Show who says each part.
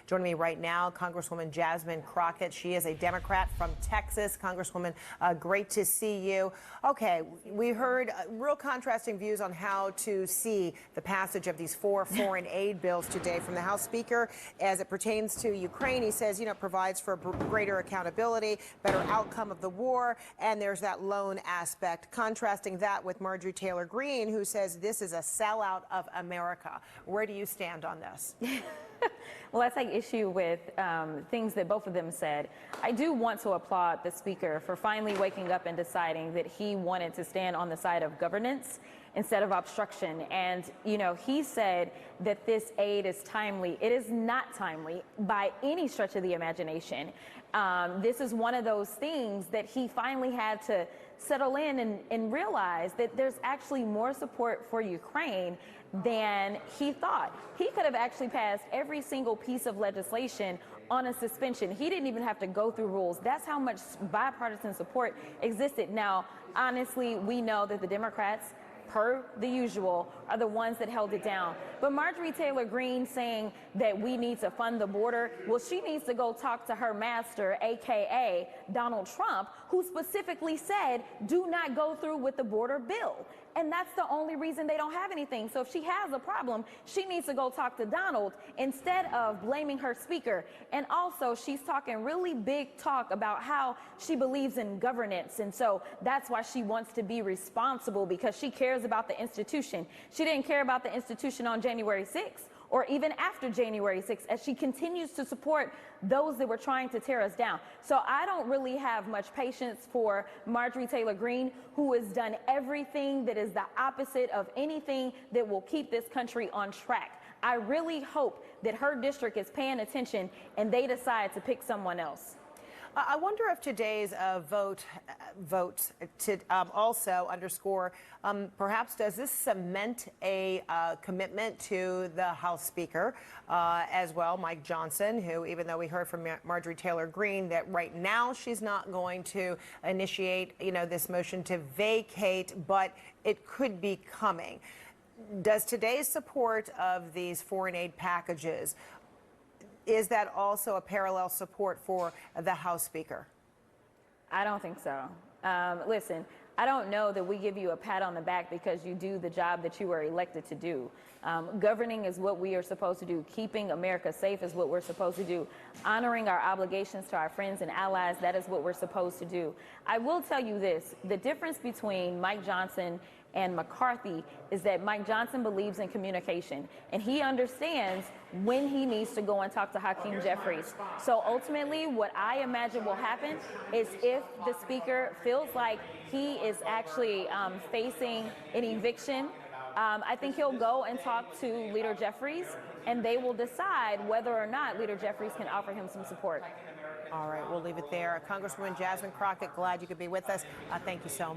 Speaker 1: Joining me right now, Congresswoman Jasmine Crockett. She is a Democrat from Texas. Congresswoman, great to see you. Okay, we heard real contrasting views on how to see the passage of these four foreign aid bills today from the House Speaker as it pertains to Ukraine. He says, it provides for greater accountability, better outcome of the war, and there's that loan aspect. Contrasting that with Marjorie Taylor Greene, who says this is a sellout of America. Where do you stand on this?
Speaker 2: Well, I take issue with things that both of them said. I do want to applaud the Speaker for finally waking up and deciding that he wanted to stand on the side of governance instead of obstruction. And, he said that this aid is timely. It is not timely by any stretch of the imagination. This is one of those things that he finally had to settle in and realize that there's actually more support for Ukraine than he thought. He could have actually passed every single piece of legislation on a suspension. He didn't even have to go through rules. That's how much bipartisan support existed. Now, honestly, we know that the Democrats, per the usual, are the ones that held it down. But Marjorie Taylor Greene saying that we need to fund the border, well, she needs to go talk to her master, AKA Donald Trump, who specifically said, do not go through with the border bill. And that's the only reason they don't have anything. So if she has a problem, she needs to go talk to Donald instead of blaming her speaker. And also, she's talking really big talk about how she believes in governance. And so that's why she wants to be responsible, because she cares about the institution. She didn't care about the institution on January 6th or even after January 6th, as she continues to support those that were trying to tear us down. So I don't really have much patience for Marjorie Taylor Greene, who has done everything that is the opposite of anything that will keep this country on track. I really hope that her district is paying attention and they decide to pick someone else.
Speaker 1: I wonder if today's vote to also underscore, perhaps does this cement a commitment to the House Speaker as well, Mike Johnson, who, even though we heard from Marjorie Taylor Greene that right now she's not going to initiate, this motion to vacate, but it could be coming. Does today's support of these foreign aid packages, is that also a parallel support for the House Speaker?
Speaker 2: I don't think so. Listen, I don't know that we give you a pat on the back because you do the job that you were elected to do. Governing is what we are supposed to do. Keeping America safe is what we're supposed to do. Honoring our obligations to our friends and allies, that is what we're supposed to do. I will tell you this, the difference between Mike Johnson and McCarthy is that Mike Johnson believes in communication, and he understands when he needs to go and talk to Hakeem Jeffries. So ultimately, what I imagine will happen is if the Speaker feels like he is actually facing an eviction, I think he'll go and talk to Leader Jeffries, and they will decide whether or not Leader Jeffries can offer him some support.
Speaker 1: All right, we'll leave it there. Congresswoman Jasmine Crockett, glad you could be with us. Thank you so much.